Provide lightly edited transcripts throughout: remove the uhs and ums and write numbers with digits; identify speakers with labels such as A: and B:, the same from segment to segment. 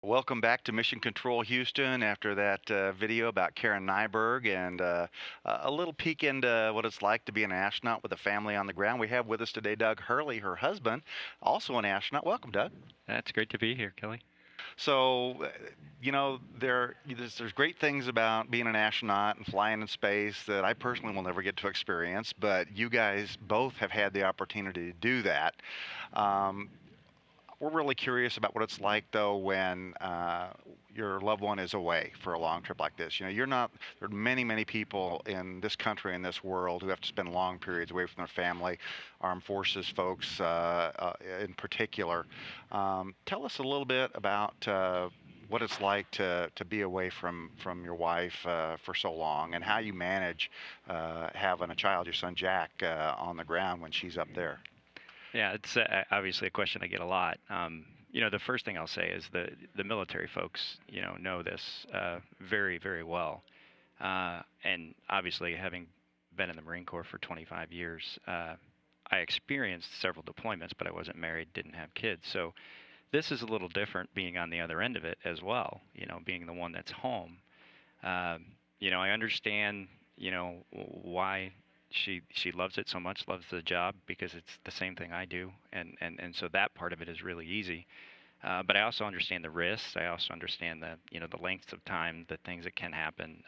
A: Welcome back to Mission Control Houston after that video about Karen Nyberg and a little peek into what it's like to be an astronaut with a family on the ground. We have with us today Doug Hurley, her husband, also an astronaut. Welcome, Doug.
B: That's great to be here, Kelly.
A: So, there's great things about being an astronaut and flying in space that I personally will never get to experience, but you guys both have had the opportunity to do that. Um, we're really curious about what it's like, though, when your loved one is away for a long trip like this. You know, you're not. There are many, many people in this country and this world who have to spend long periods away from their family, armed forces folks in particular. Tell us a little bit about. What it's like to be away from your wife for so long, and how you manage having a child, your son Jack, on the ground when she's up there.
B: Yeah, it's obviously a question I get a lot. The first thing I'll say is the military folks, know this very, very well. And obviously, having been in the Marine Corps for 25 years, I experienced several deployments, but I wasn't married, didn't have kids. So this is a little different being on the other end of it as well, being the one that's home. Um, I understand, why she loves it so much, loves the job because it's the same thing I do, and so that part of it is really easy. But I also understand the risks. I also understand the lengths of time, the things that can happen.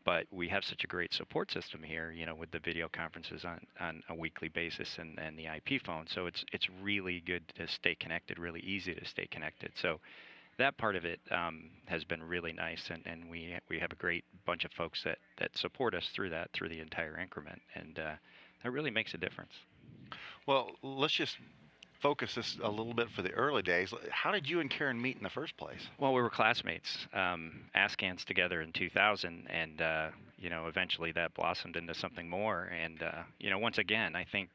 B: But we have such a great support system here, with the video conferences on a weekly basis and the IP phone. So it's really good to stay connected, really easy to stay connected. So that part of it has been really nice, and we have a great bunch of folks that support us through that through the entire increment, and that really makes a difference.
A: Well, let's just focus this a little bit for the early days. How did you and Karen meet in the first place?
B: Well, we were classmates, ASCANs together in 2000, and eventually that blossomed into something more. And once again, I think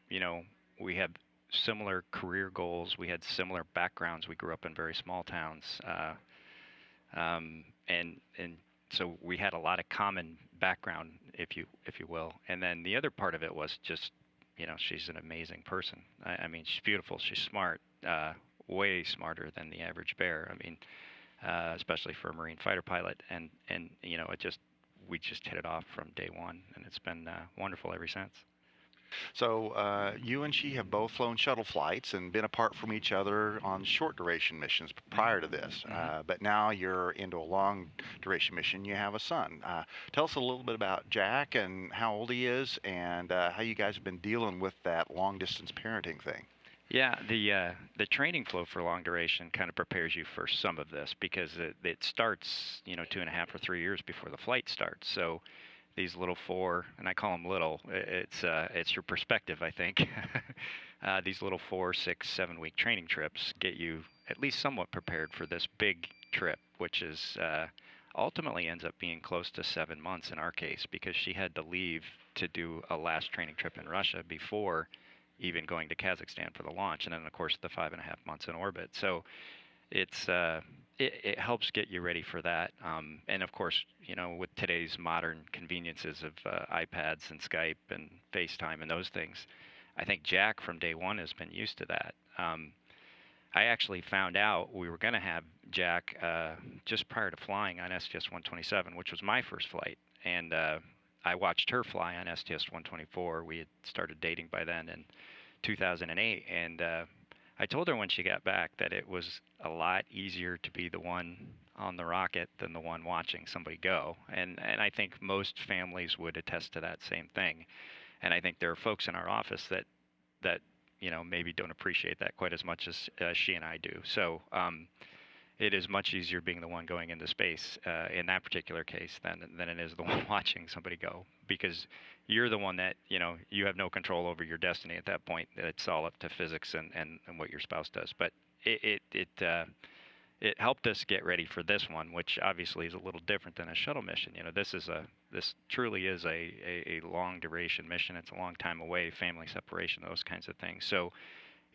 B: you know, we have similar career goals. We had similar backgrounds. We grew up in very small towns. And so we had a lot of common background, if you will. And then the other part of it was just, she's an amazing person. I mean, she's beautiful. She's smart, way smarter than the average bear. I mean, especially for a Marine fighter pilot. And it just we just hit it off from day one, and it's been wonderful ever since.
A: So, you and she have both flown shuttle flights and been apart from each other on short duration missions prior to this.
B: Hmm.
A: But now you're into a long duration mission. You have a son. Tell us a little bit about Jack and how old he is, and how you guys have been dealing with that long distance parenting thing.
B: Yeah, the training flow for long duration kind of prepares you for some of this because it starts, 2.5 or 3 years before the flight starts. So these little four, and I call them little. It's your perspective, I think. These little 4, 6, 7 week training trips get you at least somewhat prepared for this big trip, which is ultimately ends up being close to 7 months in our case because she had to leave to do a last training trip in Russia before even going to Kazakhstan for the launch, and then of course the 5.5 months in orbit. So it's it helps get you ready for that. And of course, with today's modern conveniences of iPads and Skype and FaceTime and those things, I think Jack from day one has been used to that. I actually found out we were going to have Jack just prior to flying on STS-127, which was my first flight, and I watched her fly on STS-124. We had started dating by then in 2008, and I told her when she got back that it was a lot easier to be the one on the rocket than the one watching somebody go. And I think most families would attest to that same thing. And I think there are folks in our office that maybe don't appreciate that quite as much as she and I do. So it is much easier being the one going into space in that particular case than it is the one watching somebody go, because you're the one that you have no control over your destiny at that point. It's all up to physics and what your spouse does. But it helped us get ready for this one, which obviously is a little different than a shuttle mission. This truly is a long duration mission. It's a long time away, family separation, those kinds of things. So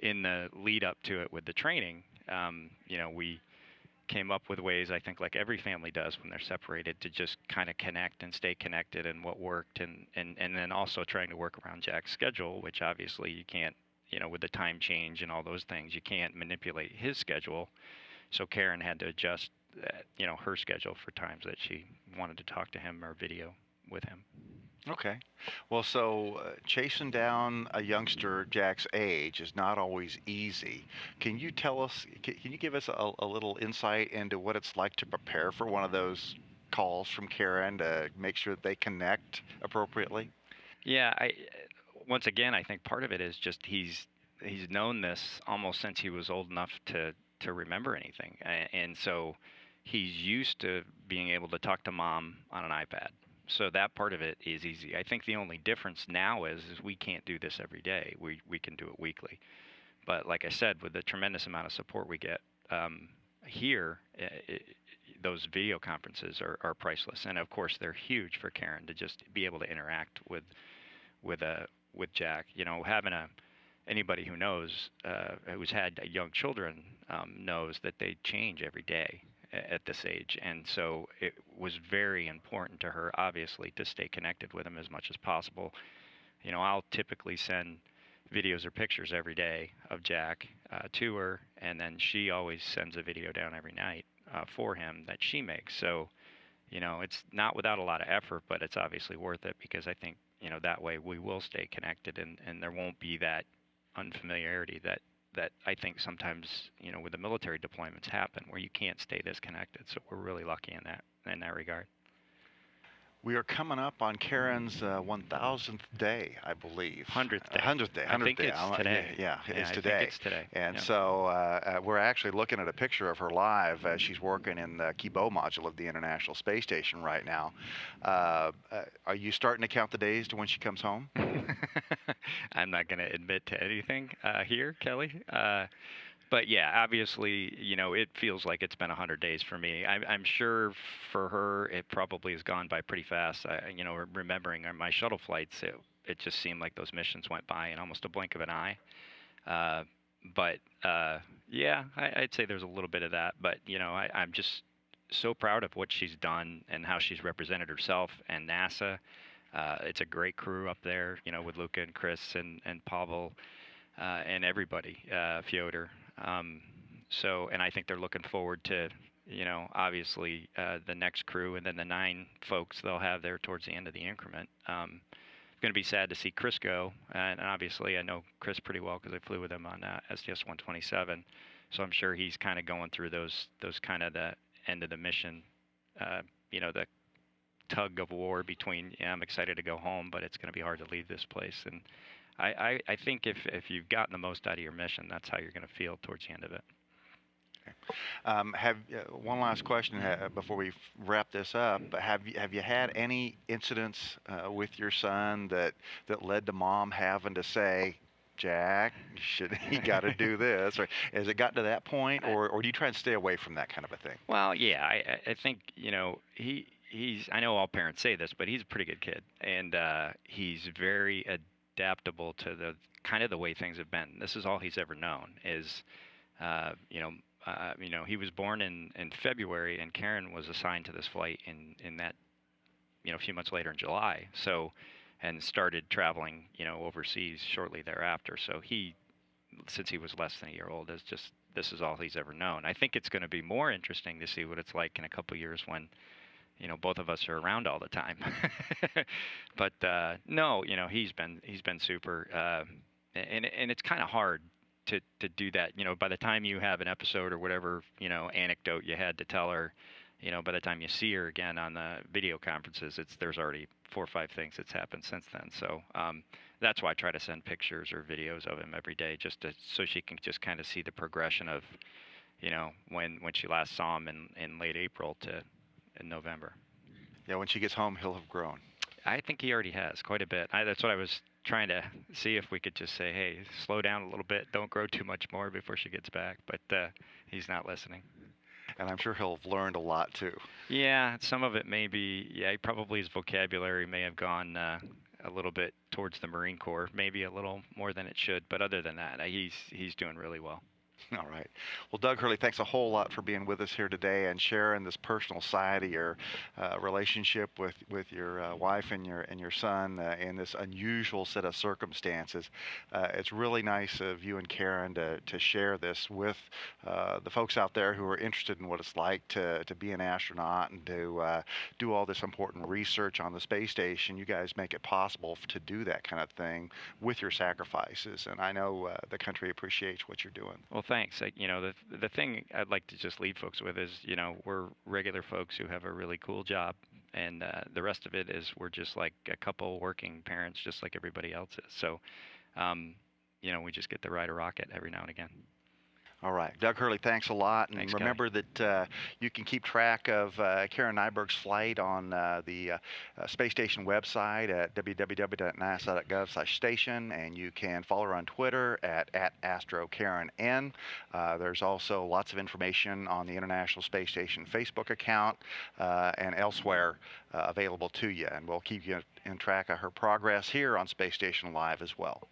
B: in the lead up to it with the training, we came up with ways, I think, like every family does when they're separated, to just kind of connect and stay connected, and what worked, and then also trying to work around Jack's schedule, which obviously you can't, with the time change and all those things, you can't manipulate his schedule So Karen had to adjust, her schedule for times that she wanted to talk to him or video with him.
A: Okay. Well, so chasing down a youngster Jack's age is not always easy. Can you tell us, can you give us a little insight into what it's like to prepare for one of those calls from Karen to make sure that they connect appropriately?
B: Yeah, once again, I think part of it is just he's known this almost since he was old enough to remember anything, and so he's used to being able to talk to mom on an iPad. So that part of it is easy. I think the only difference now is we can't do this every day. We can do it weekly. But like I said, with the tremendous amount of support we get here, those video conferences are priceless. And of course, they're huge for Karen to just be able to interact with with Jack. Having anybody who knows who's had young children knows that they change every day at this age, and so it was very important to her, obviously, to stay connected with him as much as possible. I'll typically send videos or pictures every day of Jack to her, and then she always sends a video down every night for him that she makes. So, it's not without a lot of effort, but it's obviously worth it because I think, that way we will stay connected and there won't be that unfamiliarity that I think sometimes, with the military deployments happen where you can't stay disconnected. So we're really lucky in that regard.
A: We are coming up on Karen's 1,000th day, I believe.
B: 100th day.
A: 100th day.
B: I
A: 100th
B: think
A: day.
B: it's today.
A: Yeah,
B: Yeah,
A: it's
B: I
A: today.
B: think it's today.
A: And
B: Yeah.
A: so we're actually looking at a picture of her live. She's working in the Kibo module of the International Space Station right now. Are you starting to count the days to when she comes home?
B: I'm not going to admit to anything here, Kelly. But yeah, obviously, it feels like it's been 100 days for me. I'm sure for her, it probably has gone by pretty fast. Remembering my shuttle flights, it just seemed like those missions went by in almost a blink of an eye. Uh, but yeah, I'd say there's a little bit of that. But I'm just so proud of what she's done and how she's represented herself and NASA. It's a great crew up there, with Luca and Chris and Pavel and everybody, Fyodor. And I think they're looking forward to, obviously the next crew and then the 9 folks they'll have there towards the end of the increment. Going to be sad to see Chris go, and obviously I know Chris pretty well because I flew with him on STS-127, so I'm sure he's kind of going through those kind of the end of the mission, the tug of war between, yeah, I'm excited to go home, but it's going to be hard to leave this place. And I think if you've gotten the most out of your mission, that's how you're going to feel towards the end of it.
A: Have one last question before we wrap this up. Have you had any incidents with your son that led to mom having to say, Jack, he got to do this, or has it gotten to that point, or do you try and stay away from that kind of a thing?
B: Well, yeah, I think he's, I know all parents say this, but he's a pretty good kid, and he's very adaptable to the kind of the way things have been. This is all he's ever known is, he was born in February, and Karen was assigned to this flight in that, a few months later in July. So, and started traveling, overseas shortly thereafter. So since he was less than a year old, is just, this is all he's ever known. I think it's going to be more interesting to see what it's like in a couple years when, both of us are around all the time. But no, he's been super, and it's kind of hard to do that. By the time you have an episode or whatever, anecdote you had to tell her, by the time you see her again on the video conferences, there's already 4 or 5 things that's happened since then. So that's why I try to send pictures or videos of him every day, so she can just kind of see the progression of, when she last saw him in late April to in November.
A: Yeah, when she gets home, he'll have grown.
B: I think he already has quite a bit. That's what I was trying to see if we could just say, hey, slow down a little bit, don't grow too much more before she gets back. But he's not listening.
A: And I'm sure he'll have learned a lot too.
B: Yeah, some of it may be, probably his vocabulary may have gone a little bit towards the Marine Corps, maybe a little more than it should. But other than that, he's doing really well.
A: All right. Well, Doug Hurley, thanks a whole lot for being with us here today and sharing this personal side of your relationship with your wife and your son in this unusual set of circumstances. It's really nice of you and Karen to share this with the folks out there who are interested in what it's like to be an astronaut and to do all this important research on the space station. You guys make it possible to do that kind of thing with your sacrifices, and I know the country appreciates what you're doing.
B: Well, thanks. The thing I'd like to just leave folks with is, we're regular folks who have a really cool job, and the rest of it is we're just like a couple working parents, just like everybody else is. So, um, we just get to ride a rocket every now and again.
A: All right. Doug Hurley, thanks a lot. And
B: Thanks, Kelly.
A: remember that you can keep track of Karen Nyberg's flight on the space station website at www.nasa.gov/station. And you can follow her on Twitter at AstroKarenN. There's also lots of information on the International Space Station Facebook account and elsewhere available to you. And we'll keep you in track of her progress here on Space Station Live as well.